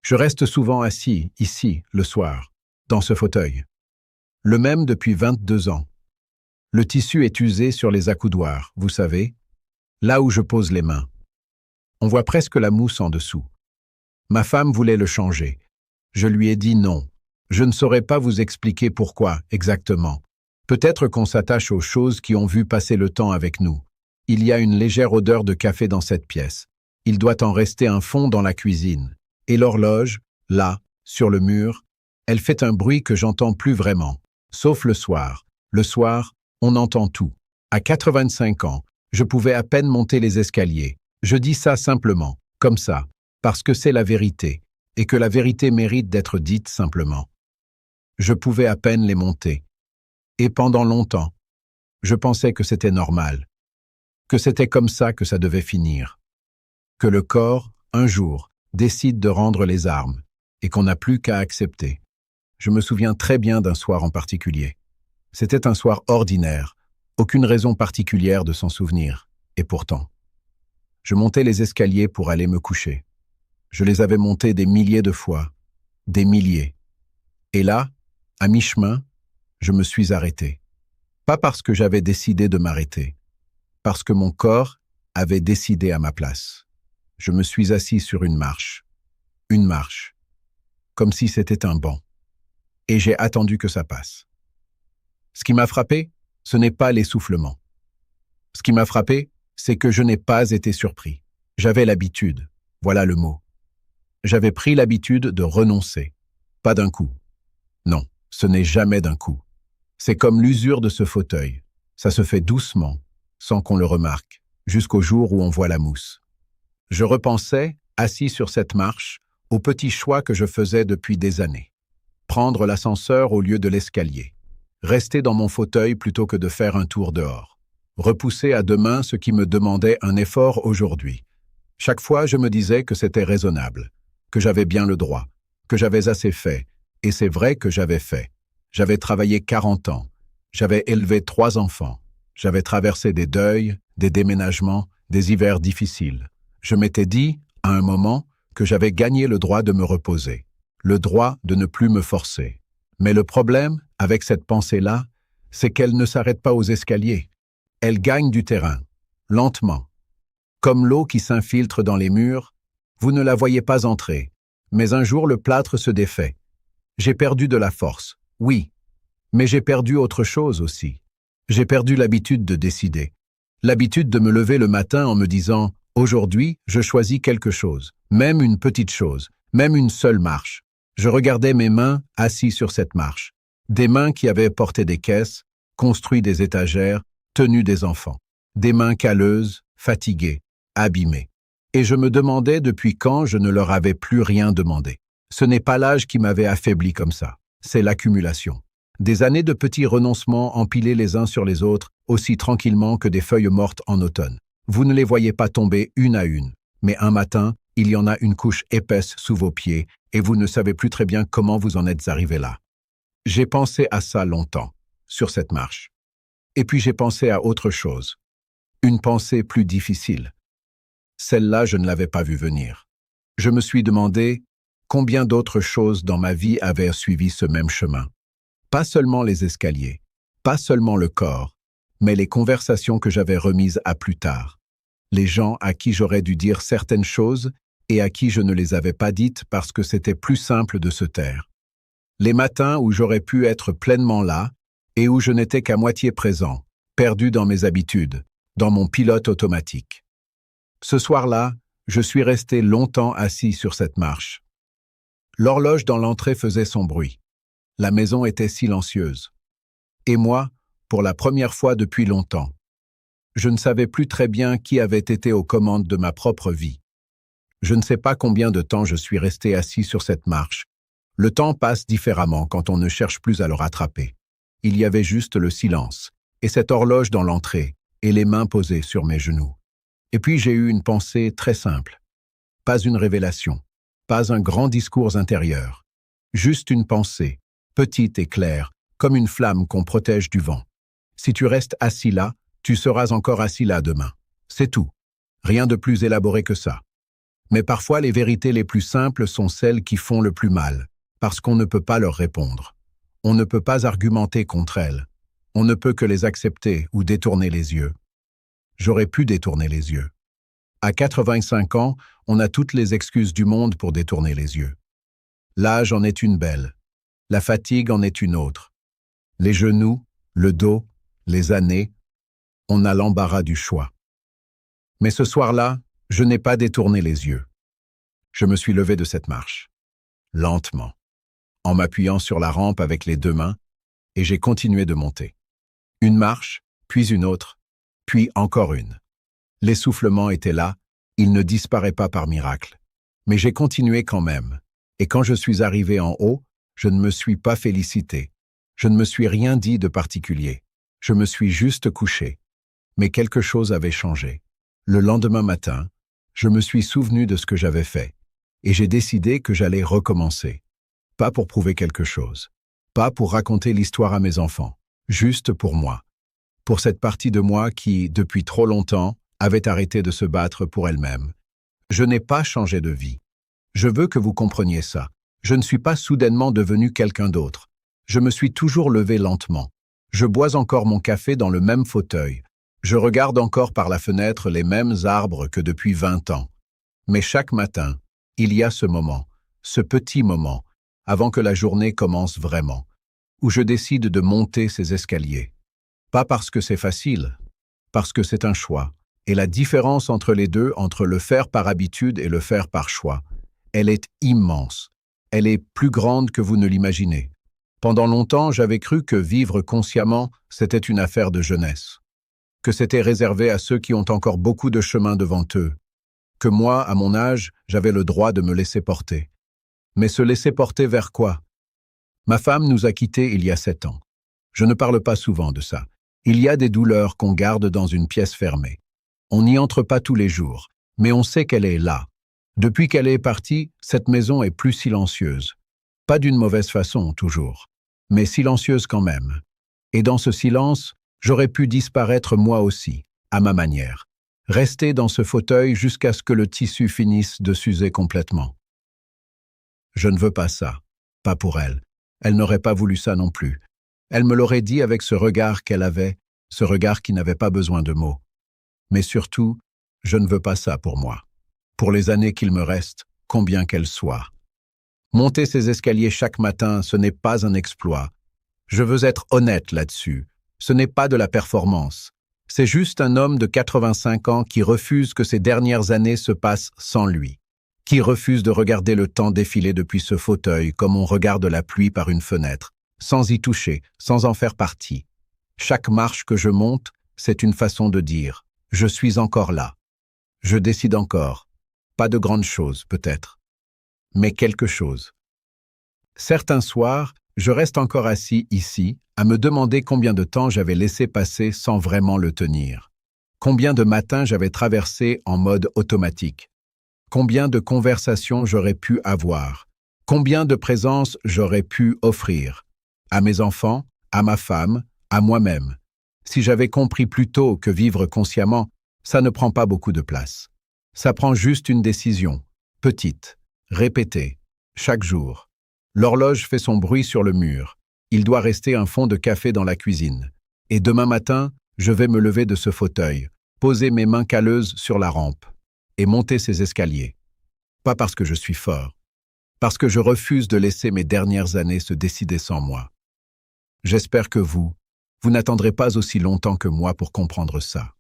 Je reste souvent assis, ici, le soir, dans ce fauteuil. Le même depuis 22 ans. Le tissu est usé sur les accoudoirs, vous savez, là où je pose les mains. On voit presque la mousse en dessous. Ma femme voulait le changer. Je lui ai dit non. Je ne saurais pas vous expliquer pourquoi, exactement. Peut-être qu'on s'attache aux choses qui ont vu passer le temps avec nous. Il y a une légère odeur de café dans cette pièce. Il doit en rester un fond dans la cuisine. Et l'horloge, là, sur le mur, elle fait un bruit que j'entends plus vraiment. Sauf le soir. Le soir, on entend tout. À 85 ans, je pouvais à peine monter les escaliers. Je dis ça simplement, comme ça, parce que c'est la vérité, et que la vérité mérite d'être dite simplement. Je pouvais à peine les monter. Et pendant longtemps, je pensais que c'était normal, que c'était comme ça que ça devait finir, que le corps, un jour, décide de rendre les armes, et qu'on n'a plus qu'à accepter. Je me souviens très bien d'un soir en particulier. C'était un soir ordinaire, aucune raison particulière de s'en souvenir, et pourtant. Je montais les escaliers pour aller me coucher. Je les avais montés des milliers de fois, des milliers. Et là, à mi-chemin, je me suis arrêté. Pas parce que j'avais décidé de m'arrêter, parce que mon corps avait décidé à ma place. Je me suis assis sur une marche, comme si c'était un banc. Et j'ai attendu que ça passe. Ce qui m'a frappé, ce n'est pas l'essoufflement. Ce qui m'a frappé, c'est que je n'ai pas été surpris. J'avais l'habitude, voilà le mot. J'avais pris l'habitude de renoncer. Pas d'un coup. Non, ce n'est jamais d'un coup. C'est comme l'usure de ce fauteuil. Ça se fait doucement, sans qu'on le remarque, jusqu'au jour où on voit la mousse. Je repensais, assis sur cette marche, aux petits choix que je faisais depuis des années. Prendre l'ascenseur au lieu de l'escalier. Rester dans mon fauteuil plutôt que de faire un tour dehors. Repousser à demain ce qui me demandait un effort aujourd'hui. Chaque fois, je me disais que c'était raisonnable, que j'avais bien le droit, que j'avais assez fait, et c'est vrai que j'avais fait. J'avais travaillé 40 ans, j'avais élevé 3 enfants, j'avais traversé des deuils, des déménagements, des hivers difficiles. Je m'étais dit, à un moment, que j'avais gagné le droit de me reposer, le droit de ne plus me forcer. Mais le problème, avec cette pensée-là, c'est qu'elle ne s'arrête pas aux escaliers. Elle gagne du terrain, lentement. Comme l'eau qui s'infiltre dans les murs, vous ne la voyez pas entrer, mais un jour le plâtre se défait. J'ai perdu de la force, oui, mais j'ai perdu autre chose aussi. J'ai perdu l'habitude de décider, l'habitude de me lever le matin en me disant « Aujourd'hui, je choisis quelque chose, même une petite chose, même une seule marche. » Je regardais mes mains assis sur cette marche, des mains qui avaient porté des caisses, construit des étagères, tenu des enfants, des mains calleuses, fatiguées, abîmées. Et je me demandais depuis quand je ne leur avais plus rien demandé. Ce n'est pas l'âge qui m'avait affaibli comme ça, c'est l'accumulation. Des années de petits renoncements empilés les uns sur les autres, aussi tranquillement que des feuilles mortes en automne. Vous ne les voyez pas tomber une à une, mais un matin, il y en a une couche épaisse sous vos pieds et vous ne savez plus très bien comment vous en êtes arrivé là. J'ai pensé à ça longtemps, sur cette marche. Et puis j'ai pensé à autre chose. Une pensée plus difficile. Celle-là, je ne l'avais pas vue venir. Je me suis demandé combien d'autres choses dans ma vie avaient suivi ce même chemin. Pas seulement les escaliers, pas seulement le corps, mais les conversations que j'avais remises à plus tard. Les gens à qui j'aurais dû dire certaines choses et à qui je ne les avais pas dites parce que c'était plus simple de se taire. Les matins où j'aurais pu être pleinement là et où je n'étais qu'à moitié présent, perdu dans mes habitudes, dans mon pilote automatique. Ce soir-là, je suis resté longtemps assis sur cette marche. L'horloge dans l'entrée faisait son bruit. La maison était silencieuse. Et moi, pour la première fois depuis longtemps, je ne savais plus très bien qui avait été aux commandes de ma propre vie. Je ne sais pas combien de temps je suis resté assis sur cette marche. Le temps passe différemment quand on ne cherche plus à le rattraper. Il y avait juste le silence, et cette horloge dans l'entrée, et les mains posées sur mes genoux. Et puis j'ai eu une pensée très simple. Pas une révélation, pas un grand discours intérieur. Juste une pensée, petite et claire, comme une flamme qu'on protège du vent. Si tu restes assis là, tu seras encore assis là demain. C'est tout. Rien de plus élaboré que ça. Mais parfois les vérités les plus simples sont celles qui font le plus mal, parce qu'on ne peut pas leur répondre. On ne peut pas argumenter contre elles. On ne peut que les accepter ou détourner les yeux. J'aurais pu détourner les yeux. À 85 ans, on a toutes les excuses du monde pour détourner les yeux. L'âge en est une belle. La fatigue en est une autre. Les genoux, le dos, les années, on a l'embarras du choix. Mais ce soir-là, je n'ai pas détourné les yeux. Je me suis levé de cette marche, lentement, en m'appuyant sur la rampe avec les deux mains, et j'ai continué de monter. Une marche, puis une autre, puis encore une. L'essoufflement était là, il ne disparaît pas par miracle. Mais j'ai continué quand même, et quand je suis arrivé en haut, je ne me suis pas félicité. Je ne me suis rien dit de particulier. Je me suis juste couché. Mais quelque chose avait changé. Le lendemain matin, je me suis souvenu de ce que j'avais fait, et j'ai décidé que j'allais recommencer. Pas pour prouver quelque chose, pas pour raconter l'histoire à mes enfants, juste pour moi. Pour cette partie de moi qui, depuis trop longtemps, avait arrêté de se battre pour elle-même. Je n'ai pas changé de vie. Je veux que vous compreniez ça. Je ne suis pas soudainement devenu quelqu'un d'autre. Je me suis toujours levé lentement. Je bois encore mon café dans le même fauteuil. Je regarde encore par la fenêtre les mêmes arbres que depuis 20 ans. Mais chaque matin, il y a ce moment, ce petit moment, avant que la journée commence vraiment, où je décide de monter ces escaliers. Pas parce que c'est facile, parce que c'est un choix. Et la différence entre les deux, entre le faire par habitude et le faire par choix, elle est immense. Elle est plus grande que vous ne l'imaginez. Pendant longtemps, j'avais cru que vivre consciemment, c'était une affaire de jeunesse. Que c'était réservé à ceux qui ont encore beaucoup de chemin devant eux. Que moi, à mon âge, j'avais le droit de me laisser porter. Mais se laisser porter vers quoi? Ma femme nous a quittés il y a 7 ans. Je ne parle pas souvent de ça. Il y a des douleurs qu'on garde dans une pièce fermée. On n'y entre pas tous les jours, mais on sait qu'elle est là. Depuis qu'elle est partie, cette maison est plus silencieuse. Pas d'une mauvaise façon, toujours, mais silencieuse quand même. Et dans ce silence, j'aurais pu disparaître moi aussi, à ma manière. Rester dans ce fauteuil jusqu'à ce que le tissu finisse de s'user complètement. Je ne veux pas ça, pas pour elle. Elle n'aurait pas voulu ça non plus. Elle me l'aurait dit avec ce regard qu'elle avait, ce regard qui n'avait pas besoin de mots. Mais surtout, je ne veux pas ça pour moi. Pour les années qu'il me reste, combien qu'elles soient. Monter ces escaliers chaque matin, ce n'est pas un exploit. Je veux être honnête là-dessus. Ce n'est pas de la performance. C'est juste un homme de 85 ans qui refuse que ses dernières années se passent sans lui. Qui refuse de regarder le temps défiler depuis ce fauteuil comme on regarde la pluie par une fenêtre, sans y toucher, sans en faire partie. Chaque marche que je monte, c'est une façon de dire « je suis encore là ». Je décide encore. Pas de grandes choses, peut-être, mais quelque chose. Certains soirs, je reste encore assis ici, à me demander combien de temps j'avais laissé passer sans vraiment le tenir. Combien de matins j'avais traversé en mode automatique. Combien de conversations j'aurais pu avoir. Combien de présences j'aurais pu offrir. À mes enfants, à ma femme, à moi-même. Si j'avais compris plus tôt que vivre consciemment, ça ne prend pas beaucoup de place. Ça prend juste une décision, petite, répétée, chaque jour. L'horloge fait son bruit sur le mur. Il doit rester un fond de café dans la cuisine. Et demain matin, je vais me lever de ce fauteuil, poser mes mains calleuses sur la rampe et monter ces escaliers. Pas parce que je suis fort, parce que je refuse de laisser mes dernières années se décider sans moi. J'espère que vous n'attendrez pas aussi longtemps que moi pour comprendre ça.